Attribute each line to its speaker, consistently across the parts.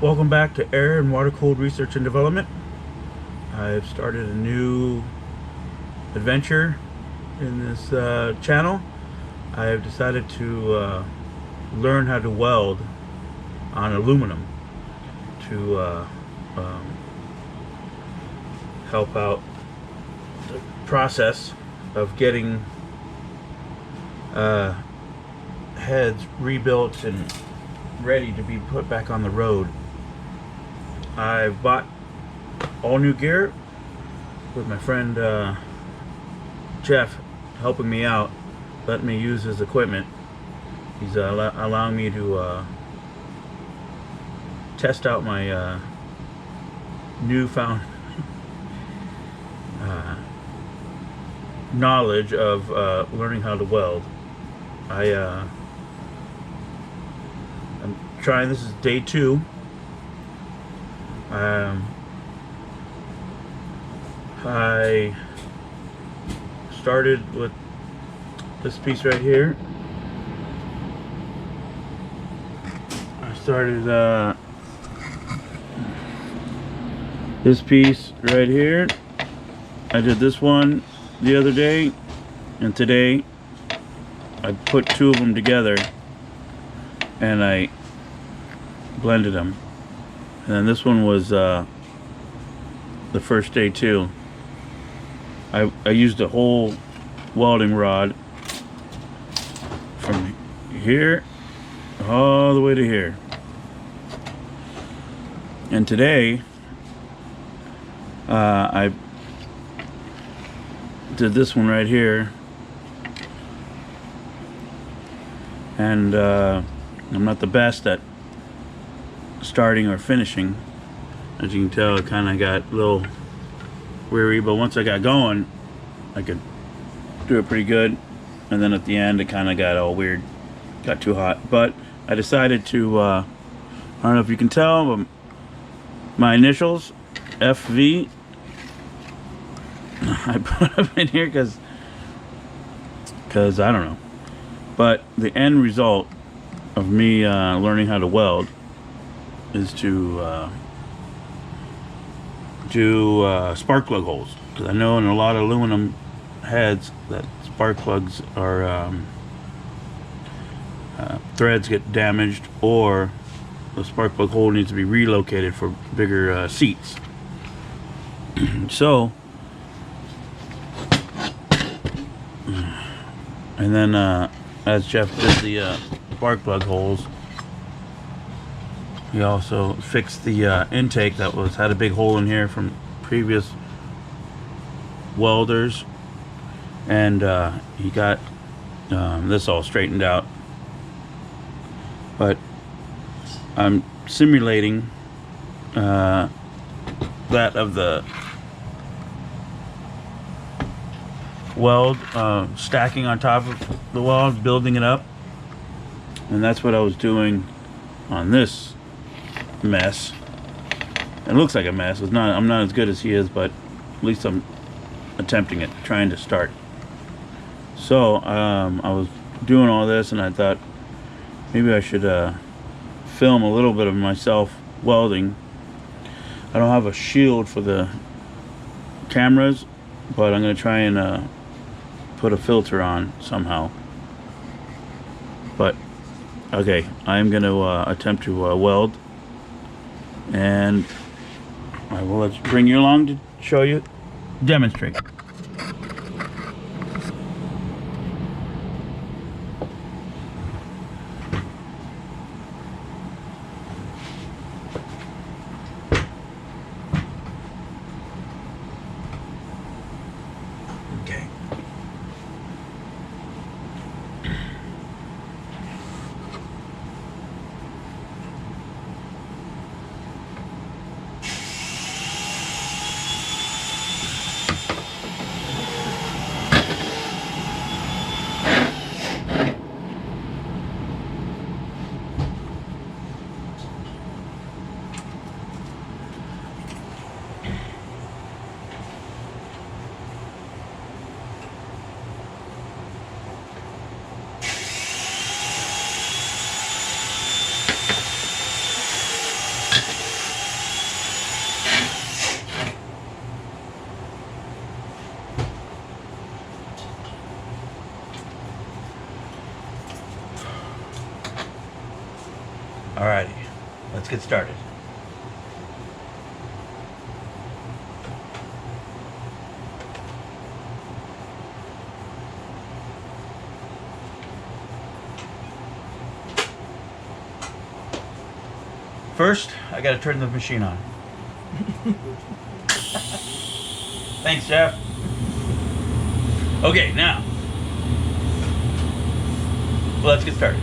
Speaker 1: Welcome back to Air and Water Cooled Research and Development. I've started a new adventure in this channel. I have decided to learn how to weld on aluminum to help out the process of getting heads rebuilt and ready to be put back on the road. I've bought all new gear with my friend Jeff helping me out, letting me use his equipment. He's allowing me to test out my newfound knowledge of learning how to weld. I'm trying, this is day 2. I started with this piece right here. I started this piece right here. I did this one the other day, and today I put 2 of them together and I blended them. And then this one was the first day too. I used a whole welding rod from here all the way to here. And today I did this one right here. And I'm not the best at starting or finishing. As you can tell, I kind of got a little weary, but once I got going, I could do it pretty good. And then at the end, it kind of got all weird, got too hot. But I decided to, I don't know if you can tell, but my initials, FV, I put them in here because I don't know. But the end result of me learning how to weld is to do spark plug holes, because I know in a lot of aluminum heads that spark plugs are threads get damaged, or the spark plug hole needs to be relocated for bigger seats. So, and then as Jeff did the spark plug holes, he also fixed the intake that had a big hole in here from previous welders, and he got this all straightened out. But I'm simulating that of the weld, stacking on top of the weld, building it up, and that's what I was doing on this mess. It looks like a mess. It's not. I'm not as good as he is, but at least I'm attempting it, trying to start. So I was doing all this, and I thought maybe I should film a little bit of myself welding. I don't have a shield for the cameras, but I'm gonna try and put a filter on somehow. But okay, I'm gonna attempt to weld, and I will bring you along to show you, demonstrate. Okay. Alrighty, let's get started. First, I gotta turn the machine on. Thanks, Jeff. Okay, now, let's get started.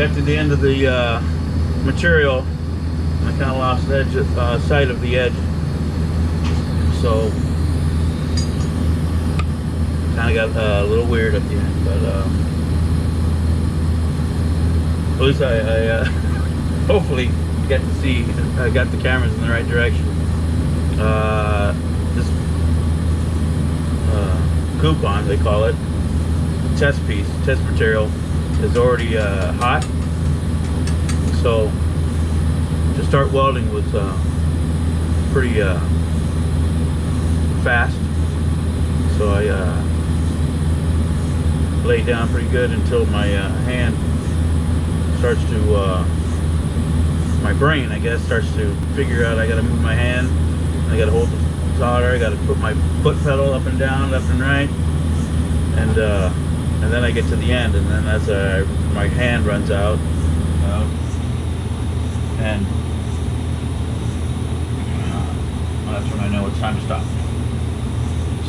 Speaker 1: got to the end of the material, and I kind of lost sight of the edge, so kind of got a little weird at the end. But at least I hopefully get to see. I got the cameras in the right direction. This coupon, they call it, test piece, test material, is already hot. So to start welding was pretty fast. So I laid down pretty good until my hand starts to, my brain, I guess, starts to figure out I got to move my hand, I got to hold the solder, I got to put my foot pedal up and down, left and right, and then I get to the end, and then as my hand runs out, and that's when I know it's time to stop.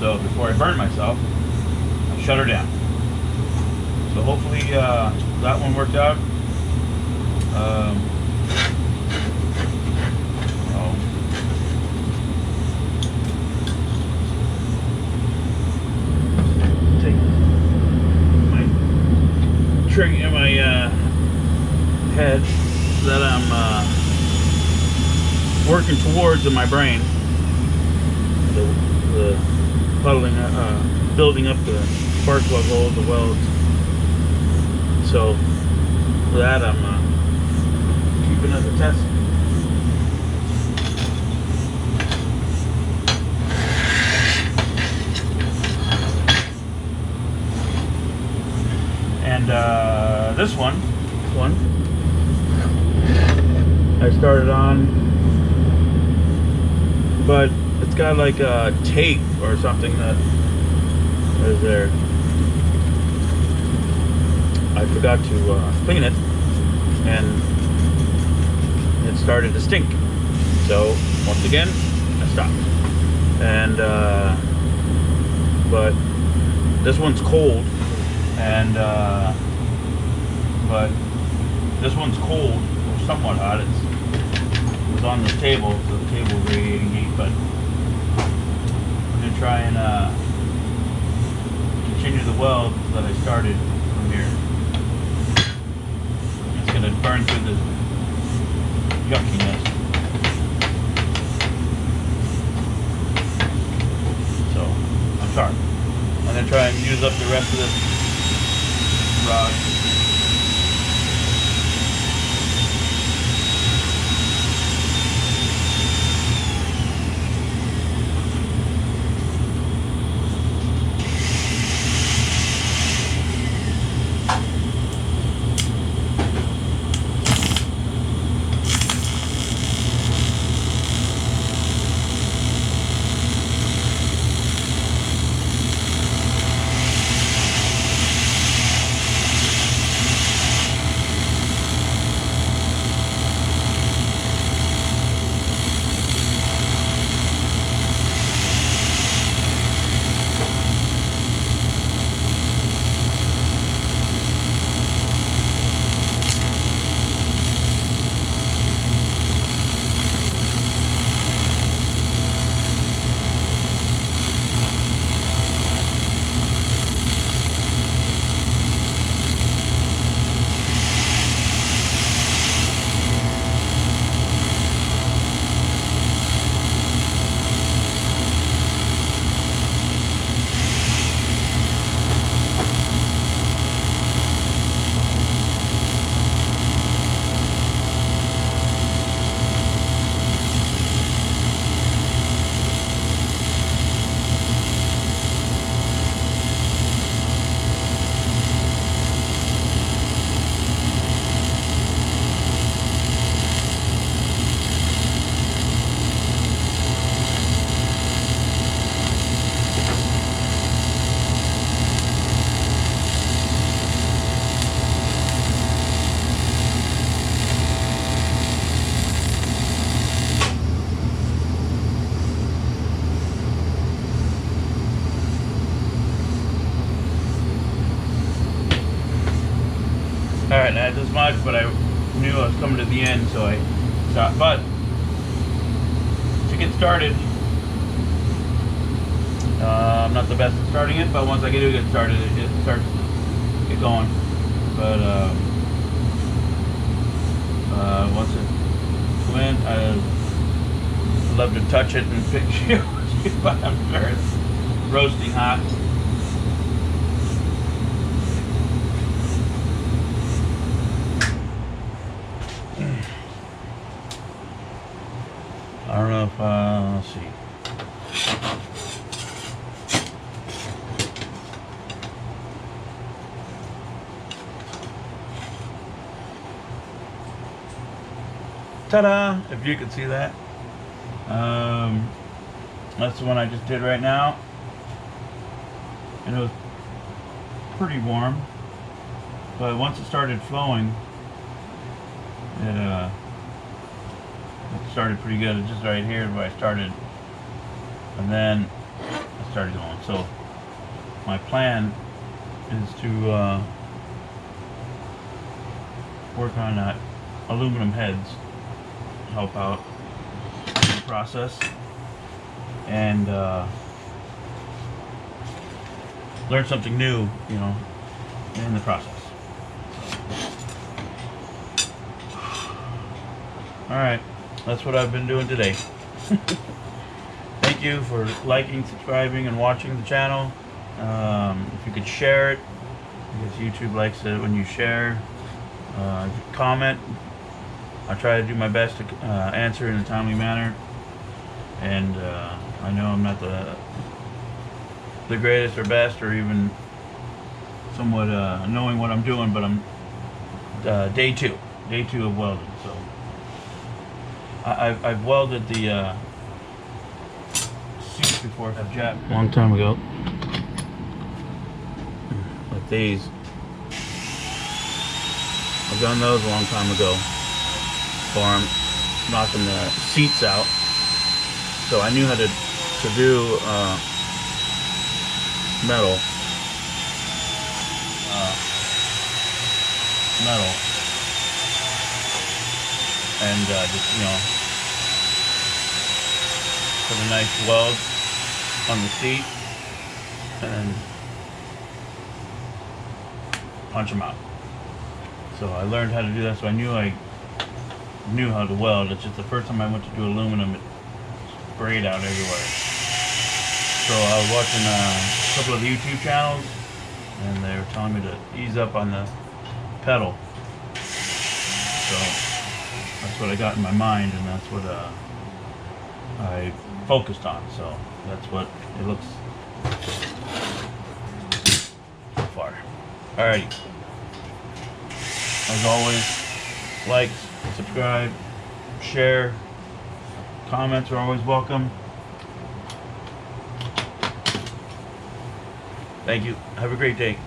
Speaker 1: So before I burn myself, I shut her down. So hopefully that one worked out. Take my trigger, my head that I'm working towards in my brain. The puddling, building up the spark plug holes, the welds. So for that, I'm keeping as a test. And this one I started on, but it's got like a tape or something that is there. I forgot to clean it, and it started to stink. So once again, I stopped. And but this one's cold, and but this one's cold, or somewhat hot. It was on this table, so the table's radiating heat. But I'm gonna try and continue the weld that I started from here. It's gonna burn through the yuckiness. So I'm sorry. I'm gonna try and use up the rest of this rod. Alright, not this much, but I knew I was coming to the end, so I stopped. But to get started, I'm not the best at starting it, but once I do get started, it starts to get going. But once it went, I love to touch it and fix it, but I'm sure it's roasting hot. I don't know if, let's see. Ta-da! If you could see that. That's the one I just did right now. And it was pretty warm. But once it started flowing, it started pretty good. It's just right here where I started, and then I started going. So my plan is to work on aluminum heads, help out in the process, and learn something new, you know, in the process. All right. That's what I've been doing today. Thank you for liking, subscribing, and watching the channel. If you could share it, because YouTube likes it when you share. Comment. I try to do my best to answer in a timely manner. And I know I'm not the greatest or best or even somewhat knowing what I'm doing, but I'm day two of welding. So I've welded the seats before. I've jabbed a long time ago, like these. I've done those a long time ago for them, knocking the seats out. So I knew how to do metal. And just, you know, put a nice weld on the seat and punch them out. So I learned how to do that, so I knew how to weld. It's just the first time I went to do aluminum, it sprayed out everywhere. So I was watching a couple of YouTube channels, and they were telling me to ease up on the pedal. So that's what I got in my mind, and that's what I focused on. So that's what it looks so far. Alrighty. As always, like, subscribe, share, comments are always welcome. Thank you. Have a great day.